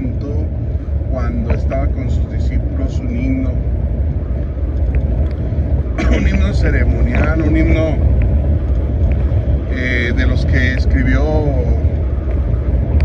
cantó cuando estaba con sus discípulos un himno ceremonial, un himno de los que escribió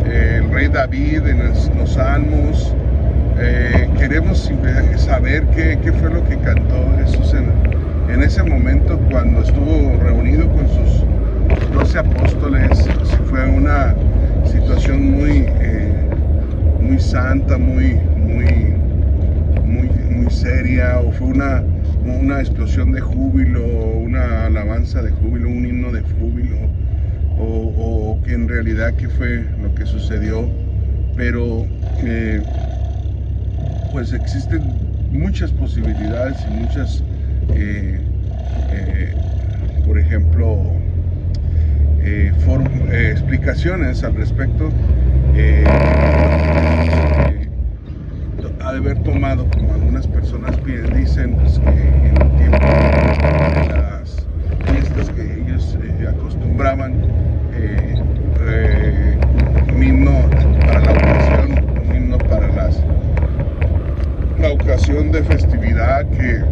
el rey David en los Salmos. Queremos saber qué fue lo que cantó Jesús en ese momento cuando estuvo reunido con sus 12 apóstoles. Si fue una situación muy santa, muy seria, o fue una explosión de júbilo, una alabanza de júbilo, un himno de júbilo, o que en realidad qué fue lo que sucedió. Pero pues existen muchas posibilidades y muchas por ejemplo explicaciones al respecto. Ha de haber tomado, como algunas personas dicen, pues, que en el tiempo de las fiestas que ellos acostumbraban, un himno para la ocasión, un himno para la ocasión de festividad que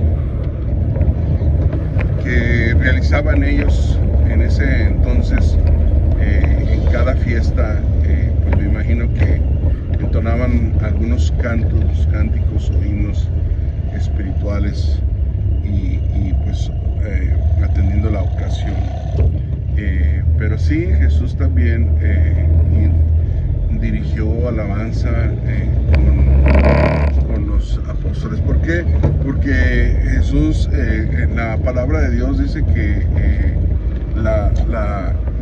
realizaban ellos en ese entonces, en cada fiesta. Pues me imagino que entonaban algunos cánticos o himnos espirituales y pues atendiendo la ocasión. Pero sí, Jesús también dirigió alabanza con los apóstoles. ¿Por qué? Porque Jesús, en la palabra de Dios dice que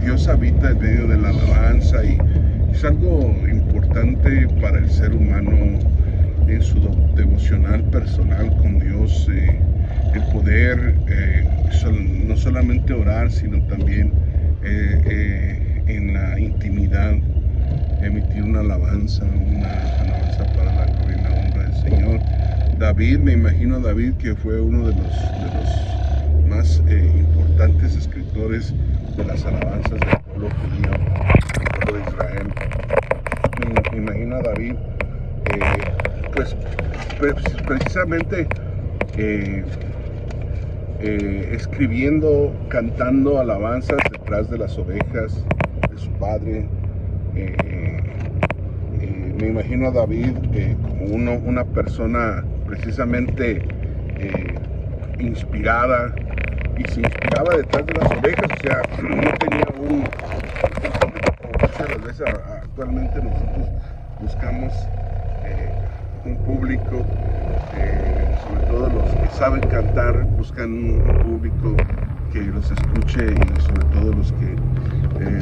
Dios habita en medio de la alabanza, y es algo importante para el ser humano en su devocional personal con Dios, el poder no solamente orar, sino también en la intimidad emitir una alabanza para la gloria y la honra del Señor. David, me imagino David, que fue uno de los más importantes escritores de las alabanzas del pueblo judío, del pueblo de Israel. Me imagino a David pues precisamente escribiendo, cantando alabanzas detrás de las ovejas de su padre. Me imagino a David como una persona precisamente inspirada, y se inspiraba detrás de las ovejas. O sea, no tenía un público como muchas veces actualmente nosotros buscamos un público, sobre todo los que saben cantar buscan un público que los escuche, y sobre todo los que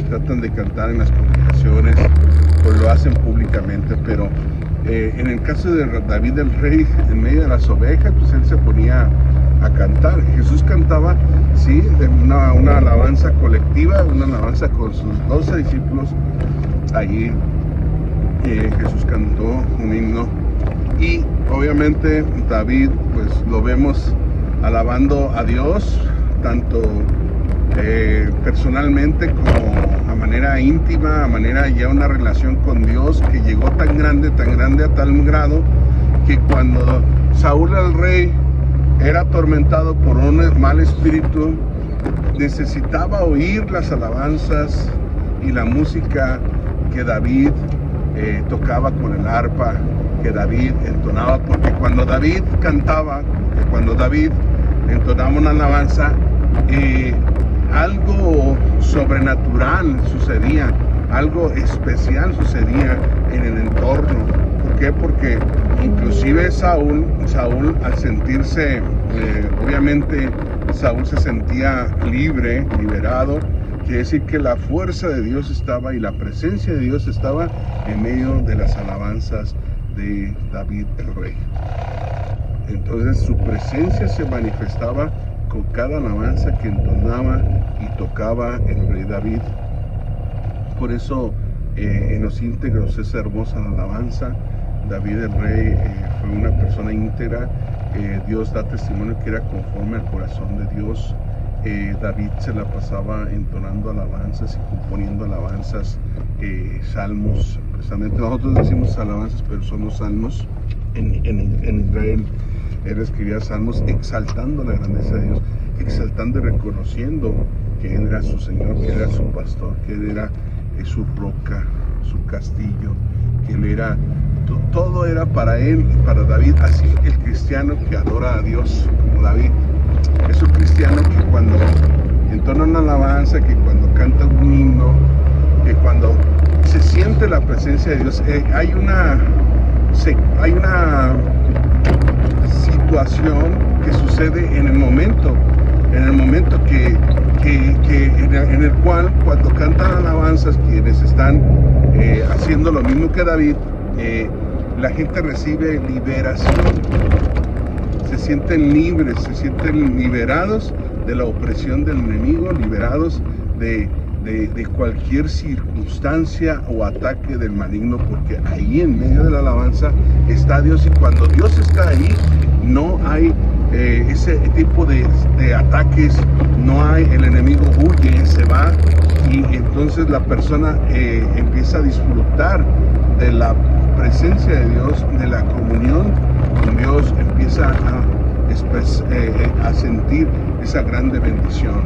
tratan de cantar en las congregaciones, pues lo hacen públicamente. Pero en el caso de David el rey, en medio de las ovejas, pues él se ponía a cantar. Jesús cantaba, sí, una alabanza colectiva, una alabanza con sus 12 discípulos. Allí Jesús cantó un himno, y obviamente David, pues lo vemos alabando a Dios, tanto personalmente como a manera íntima, a manera ya una relación con Dios que llegó tan grande a tal grado, que cuando Saúl el rey era atormentado por un mal espíritu, necesitaba oír las alabanzas y la música que David tocaba con el arpa, que David entonaba, porque cuando David cantaba, cuando David entonaba una alabanza, algo sobrenatural sucedía, algo especial sucedía en el entorno. ¿Por qué? Porque inclusive Saúl al sentirse, obviamente Saúl se sentía libre, liberado. Quiere decir que la fuerza de Dios estaba, y la presencia de Dios estaba en medio de las alabanzas de David el rey. Entonces su presencia se manifestaba con cada alabanza que entonaba y tocaba el rey David. Por eso en los íntegros es hermosa la alabanza. David el rey fue una persona íntegra. Dios da testimonio que era conforme al corazón de Dios. David se la pasaba entonando alabanzas y componiendo alabanzas, salmos Testamento. Nosotros decimos alabanzas, pero son los salmos. En Israel él escribía salmos exaltando la grandeza de Dios, exaltando y reconociendo que Él era su Señor, que Él era su pastor, que Él era su roca, su castillo, que Él era, todo era para Él, para David. Así el cristiano que adora a Dios como David es un cristiano que cuando entona una alabanza, que cuando canta un himno, que cuando se siente la presencia de Dios, hay una situación que sucede en el momento en el cual cuando cantan alabanzas quienes están haciendo lo mismo que David, la gente recibe liberación, se sienten libres, se sienten liberados de la opresión del enemigo, liberados de cualquier circunstancia o ataque del maligno, porque ahí en medio de la alabanza está Dios, y cuando Dios está ahí no hay ese tipo de ataques, no hay, el enemigo huye, se va, y entonces la persona empieza a disfrutar de la presencia de Dios, de la comunión con Dios, empieza a sentir esa grande bendición.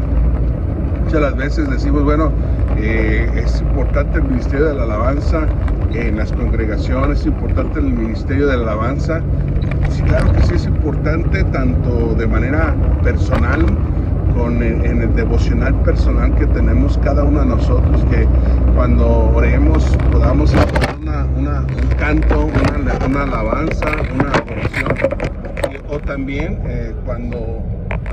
Muchas las veces decimos, bueno, es importante el ministerio de la alabanza en las congregaciones, es importante el ministerio de la alabanza. Sí, claro que sí es importante, tanto de manera personal, en el devocional personal que tenemos cada uno de nosotros, que cuando oremos podamos encontrar un canto, una alabanza, una adoración, o también cuando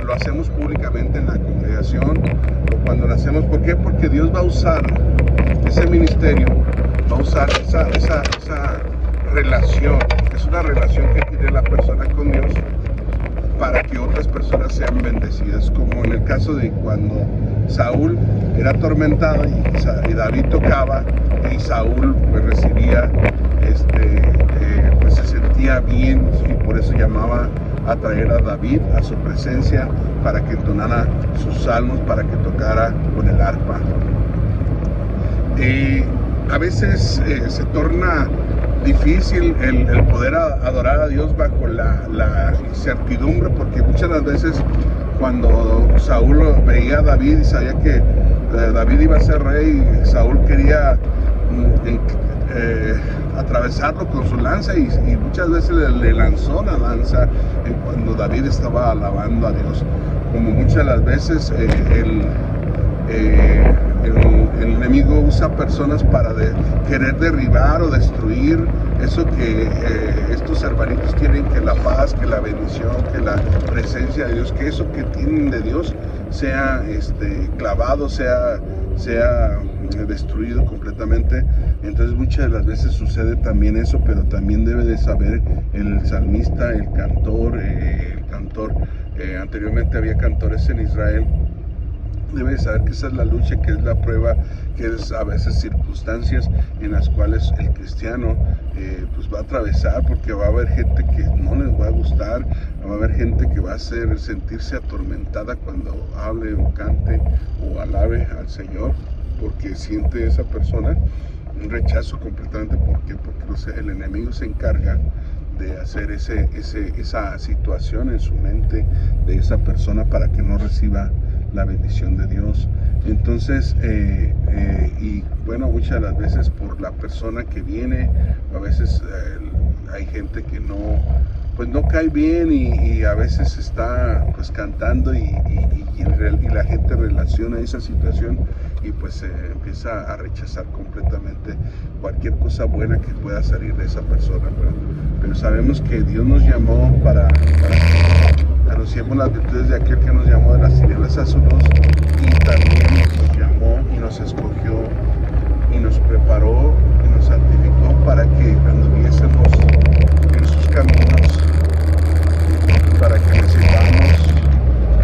lo hacemos públicamente en la congregación, o cuando lo hacemos, ¿por qué? Porque Dios va a usar ese ministerio, va a usar esa relación, es una relación que tiene la persona con Dios, para que otras personas sean bendecidas, como en el caso de cuando Saúl era atormentado y David tocaba, y Saúl pues recibía, pues se sentía bien, y por eso llamaba a traer a David a su presencia para que entonara sus salmos, para que tocara con el arpa. A veces se torna difícil el poder adorar a Dios bajo la incertidumbre, porque muchas de las veces cuando Saúl veía a David y sabía que David iba a ser rey, Saúl quería atravesarlo con su lanza, y muchas veces le lanzó la lanza cuando David estaba alabando a Dios. Como muchas de las veces el enemigo usa personas para querer derribar o destruir eso que estos hermanitos tienen, que la paz, que la bendición, que la presencia de Dios, que eso que tienen de Dios sea clavado, sea destruido completamente. Entonces muchas de las veces sucede también eso, pero también debe de saber el salmista, el cantor, anteriormente había cantores en Israel, debe de saber que esa es la lucha, que es la prueba, que es a veces circunstancias en las cuales el cristiano pues va a atravesar, porque va a haber gente que no les va a gustar, va a haber gente que va a sentirse atormentada cuando hable o cante o alabe al Señor, porque siente esa persona un rechazo completamente. ¿Por qué? Porque el enemigo se encarga de hacer esa situación en su mente de esa persona para que no reciba la bendición de Dios. Entonces, y bueno, muchas de las veces por la persona que viene, a veces hay gente que no cae bien, y a veces está pues cantando y la gente relaciona esa situación, y pues empieza a rechazar completamente cualquier cosa buena que pueda salir de esa persona, pero sabemos que Dios nos llamó para que anunciemos las virtudes de aquel que nos llamó de las tinieblas a su luz, y también nos llamó y nos escogió y nos preparó y nos santificó para que anduviésemos en sus caminos, para que le sirvamos,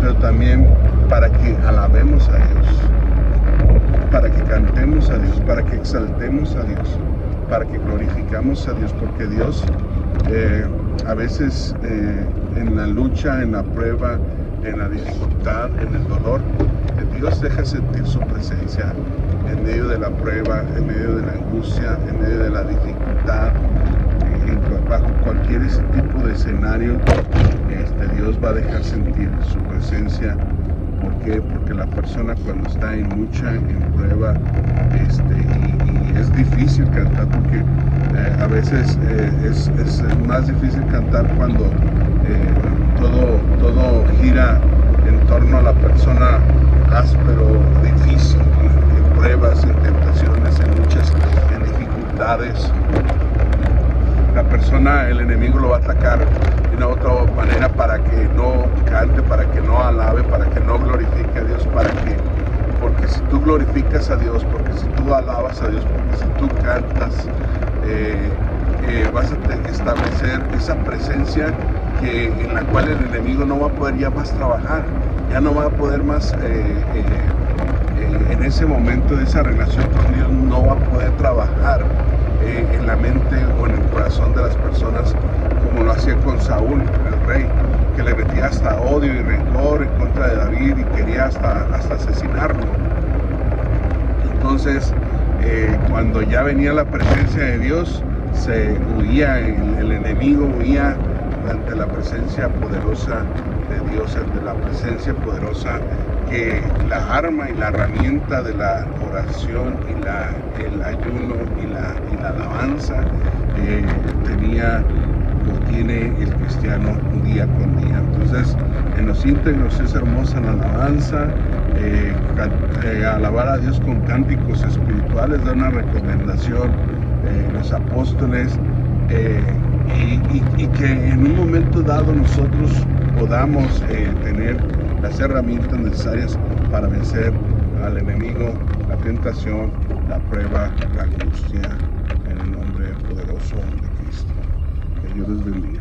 pero también para que alabemos a Dios, para que cantemos a Dios, para que exaltemos a Dios, para que glorificamos a Dios, porque Dios a veces en la lucha, en la prueba, en la dificultad, en el dolor, Dios deja sentir su presencia. en medio de la prueba, en medio de la angustia, en medio de la dificultad, bajo cualquier ese tipo de escenario, Dios va a dejar sentir su presencia. ¿Por qué? Porque la persona cuando está en lucha, en prueba, y es difícil cantar, porque a veces es más difícil cantar cuando todo gira en torno a la persona áspero, difícil, en pruebas, en tentaciones, en luchas, en dificultades. La persona, el enemigo lo va a atacar de una u otra manera para que no cante, para que no alabe, para que no glorifique a Dios, porque si tú glorificas a Dios, porque si tú alabas a Dios, porque si tú cantas, vas a establecer esa presencia en la cual el enemigo no va a poder ya más trabajar, ya no va a poder más en ese momento de esa relación con Dios, no va a poder trabajar en la mente o en el corazón de las personas como lo hacía con Saúl, el rey, que le metía hasta odio y rencor en contra de David y quería hasta asesinarlo. Entonces, cuando ya venía la presencia de Dios, se huía, el enemigo huía ante la presencia poderosa de Dios, ante la presencia poderosa que la arma y la herramienta de la oración y el ayuno y la alabanza tiene el cristiano día con día. Entonces, en los íntegros es hermosa la alabanza, alabar a Dios con cánticos espirituales, da una recomendación los apóstoles, y que en un momento dado nosotros podamos tener las herramientas necesarias para vencer al enemigo, la tentación, la prueba, la angustia, en el nombre poderoso de Cristo. Que Dios les bendiga.